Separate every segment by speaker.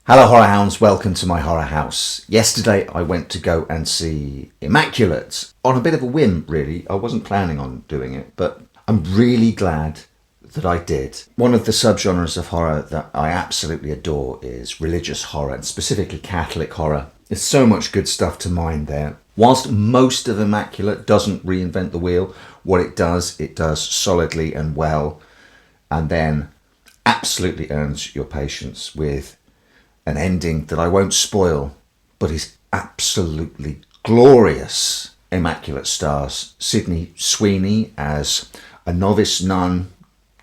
Speaker 1: Hello horror hounds, welcome to my horror house. Yesterday I went to go and see Immaculate. On a bit of a whim really, I wasn't planning on doing it, but I'm really glad that I did. One of the subgenres of horror that I absolutely adore is religious horror, and specifically Catholic horror. There's so much good stuff to mine there. Whilst most of Immaculate doesn't reinvent the wheel, what it does solidly and well, and then absolutely earns your patience with an ending that I won't spoil, but is absolutely glorious. Immaculate stars Sydney Sweeney as a novice nun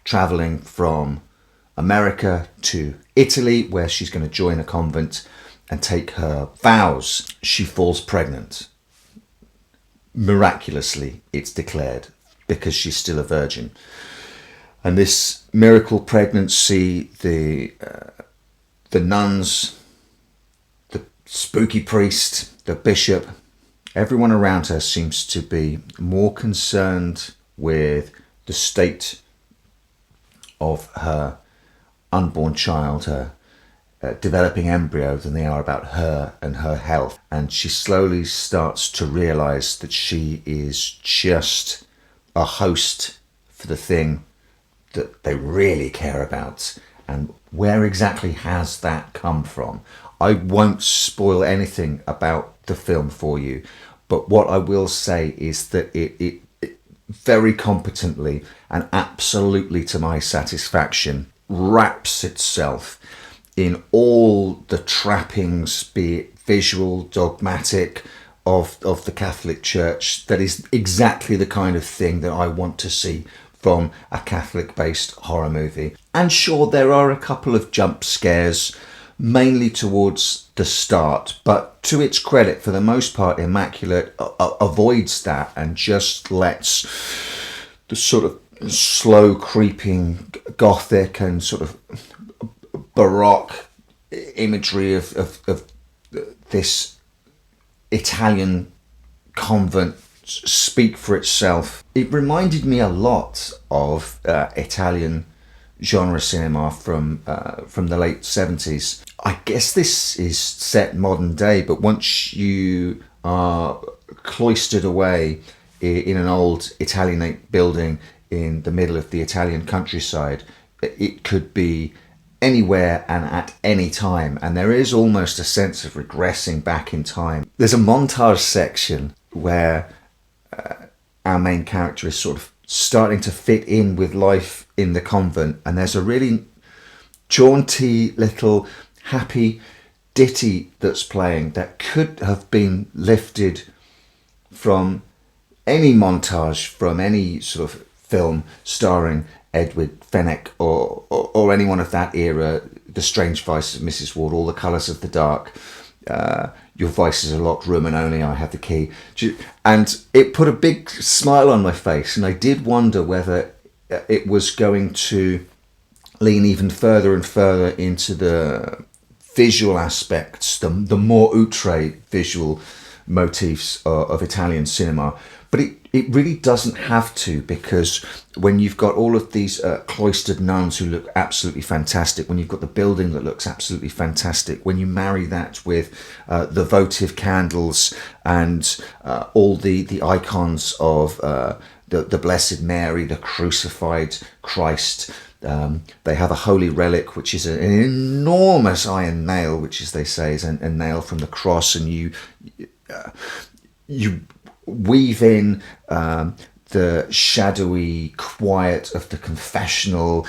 Speaker 1: travelling from America to Italy, where she's going to join a convent and take her vows. She falls pregnant. Miraculously, it's declared, because she's still a virgin. And this miracle pregnancy, the nuns, the spooky priest, the bishop, everyone around her seems to be more concerned with the state of her unborn child, her developing embryo, than they are about her and her health. And she slowly starts to realise that she is just a host for the thing that they really care about. And where exactly has that come from? I won't spoil anything about the film for you, but what I will say is that it very competently and absolutely to my satisfaction wraps itself in all the trappings, be it visual, dogmatic, of the Catholic Church. That is exactly the kind of thing that I want to see from a Catholic-based horror movie. And sure, there are a couple of jump scares, mainly towards the start, but to its credit, for the most part, Immaculate avoids that and just lets the sort of slow creeping gothic and sort of baroque imagery of this Italian convent speak for itself. It reminded me a lot of Italian genre cinema from the late 70s. I guess this is set modern day, but once you are cloistered away in an old Italianate building in the middle of the Italian countryside, it could be anywhere and at any time, and there is almost a sense of regressing back in time. There's a montage section where our main character is sort of starting to fit in with life in the convent, and there's a really jaunty little happy ditty that's playing that could have been lifted from any montage from any sort of film starring Edward Fenwick or anyone of that era. The Strange Vices of Mrs. Ward, All the Colours of the Dark, Your Vice is a Locked Room and Only I Have the Key. And it put a big smile on my face, and I did wonder whether it was going to lean even further and further into the visual aspects, the more outre visual motifs of Italian cinema. But it really doesn't have to, because when you've got all of these cloistered nuns who look absolutely fantastic, when you've got the building that looks absolutely fantastic, when you marry that with the votive candles and all the icons of the Blessed Mary, the crucified Christ, they have a holy relic, which is an enormous iron nail, which, as they say, is a nail from the cross, and you weave in the shadowy quiet of the confessional.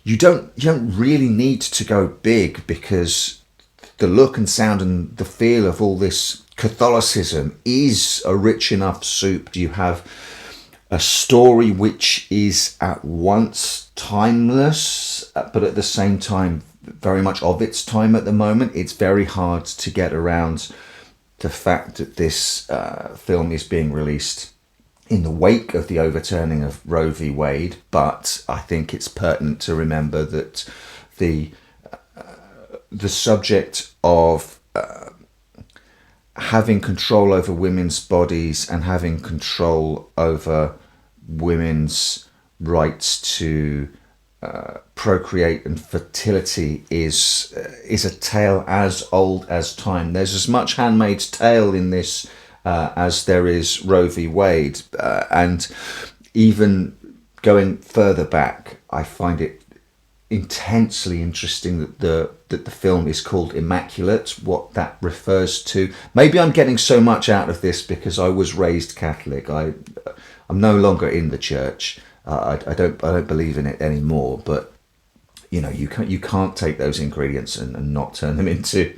Speaker 1: You don't really need to go big, because the look and sound and the feel of all this Catholicism is a rich enough soup. You have a story which is at once timeless, but at the same time very much of its time at the moment. It's very hard to get around the fact that this film is being released in the wake of the overturning of Roe v. Wade, but I think it's pertinent to remember that the subject of having control over women's bodies and having control over women's rights to procreate and fertility is a tale as old as time. There's as much Handmaid's Tale in this as there is Roe v. Wade, and even going further back, I find it intensely interesting that the film is called Immaculate. What that refers to. Maybe I'm getting so much out of this because I was raised Catholic. I'm no longer in the church. I don't believe in it anymore. But you know, you can't take those ingredients and not turn them into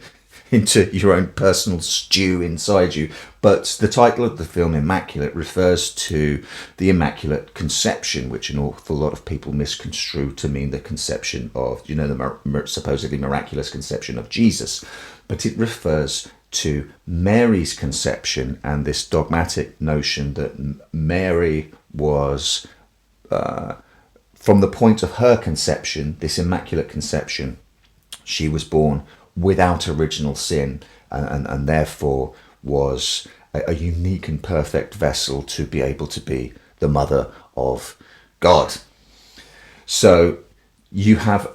Speaker 1: your own personal stew inside you. But the title of the film, Immaculate, refers to the Immaculate Conception, which an awful lot of people misconstrue to mean the conception of, the supposedly miraculous conception of Jesus. But it refers to Mary's conception and this dogmatic notion that Mary was, from the point of her conception, this Immaculate Conception, she was born without original sin, and therefore was a unique and perfect vessel to be able to be the mother of God. So you have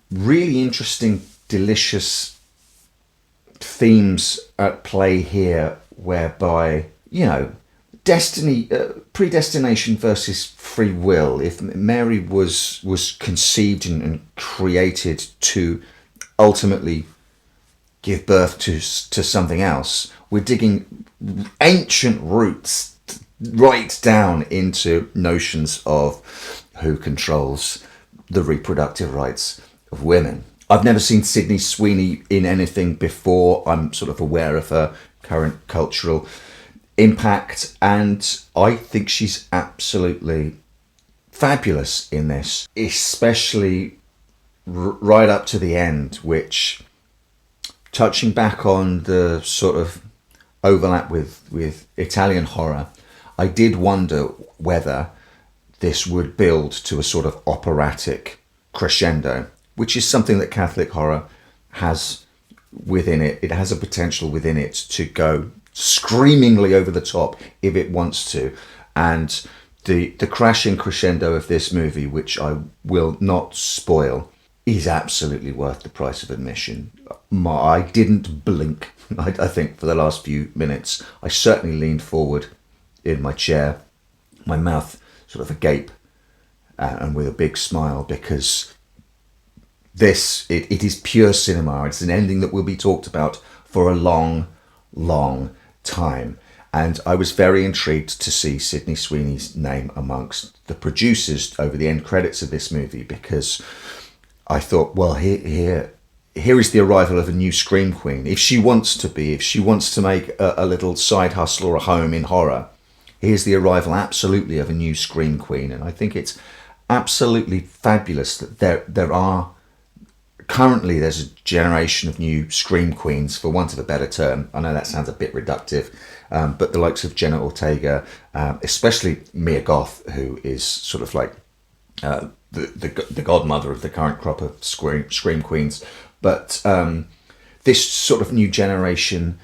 Speaker 1: really interesting, delicious themes at play here, whereby, destiny, predestination versus free will. If Mary was conceived and created to ultimately give birth to something else, we're digging ancient roots right down into notions of who controls the reproductive rights of women. I've never seen Sydney Sweeney in anything before. I'm sort of aware of her current cultural impact, and I think she's absolutely fabulous in this, especially right up to the end, which, touching back on the sort of overlap with Italian horror, I did wonder whether this would build to a sort of operatic crescendo, which is something that Catholic horror has within it. It has a potential within it to go screamingly over the top if it wants to. And the crashing crescendo of this movie, which I will not spoil, is absolutely worth the price of admission. I didn't blink, I think, for the last few minutes. I certainly leaned forward in my chair, my mouth sort of agape, and with a big smile, because it is pure cinema. It's an ending that will be talked about for a long, long time. And I was very intrigued to see Sydney Sweeney's name amongst the producers over the end credits of this movie, because I thought, well, here is the arrival of a new scream queen. If she wants to make a little side hustle or a home in horror, here's the arrival absolutely of a new scream queen. And I think it's absolutely fabulous that there's a generation of new scream queens, for want of a better term. I know that sounds a bit reductive, but the likes of Jenna Ortega, especially Mia Goth, who is sort of like the godmother of the current crop of scream queens. But this sort of new generation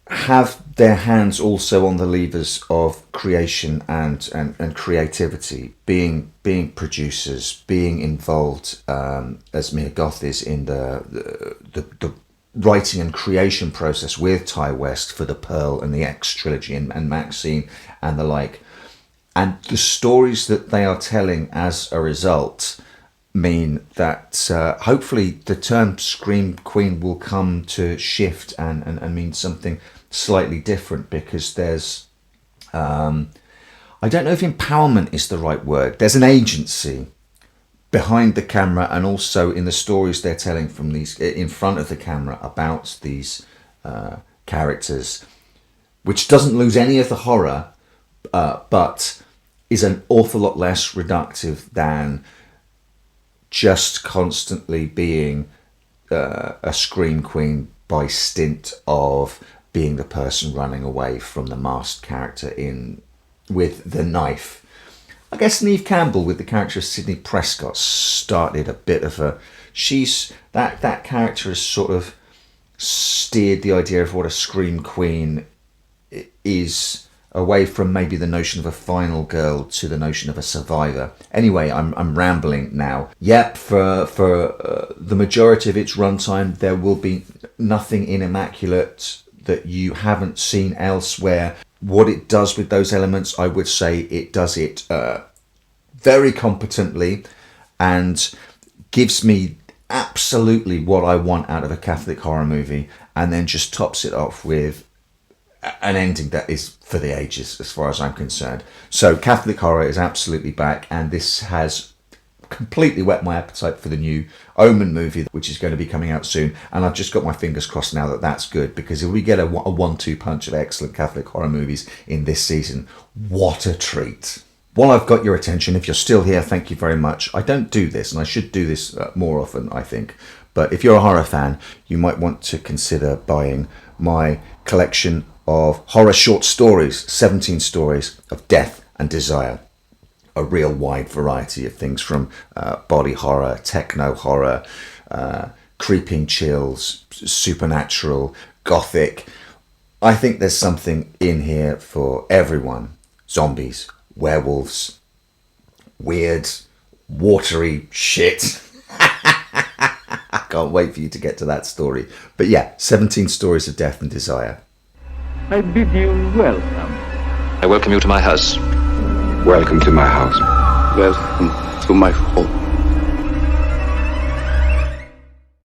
Speaker 1: have their hands also on the levers of creation and creativity, being producers, being involved, as Mia Goth is, in the writing and creation process with Ty West for the Pearl and the X trilogy and Maxine and the like. And the stories that they are telling as a result mean that hopefully the term Scream Queen will come to shift and mean something slightly different, because there's, I don't know if empowerment is the right word. There's an agency behind the camera and also in the stories they're telling from these in front of the camera about these characters, which doesn't lose any of the horror, but is an awful lot less reductive than just constantly being a scream queen by stint of being the person running away from the masked character with the knife. I guess Neve Campbell, with the character of Sidney Prescott, started a bit of that character has sort of steered the idea of what a scream queen is away from maybe the notion of a final girl to the notion of a survivor. Anyway, I'm rambling now. Yep, for the majority of its runtime, there will be nothing in Immaculate that you haven't seen elsewhere. What it does with those elements, I would say it does it very competently and gives me absolutely what I want out of a Catholic horror movie, and then just tops it off with an ending that is for the ages as far as I'm concerned. So Catholic horror is absolutely back, and this has completely whet my appetite for the new Omen movie, which is going to be coming out soon, and I've just got my fingers crossed now that that's good, because if we get a 1-2 punch of excellent Catholic horror movies in this season, what a treat. While I've got your attention, if you're still here, thank you very much. I don't do this, and I should do this more often, I think. But if you're a horror fan, you might want to consider buying my collection of horror short stories, 17 stories of death and desire. A real wide variety of things, from body horror, techno horror, creeping chills, supernatural, gothic. I think there's something in here for everyone. Zombies, werewolves, weird, watery shit. I can't wait for you to get to that story. But yeah, 17 stories of death and desire.
Speaker 2: I bid you welcome.
Speaker 3: I welcome you to my house.
Speaker 4: Welcome to my house.
Speaker 5: Welcome to my home.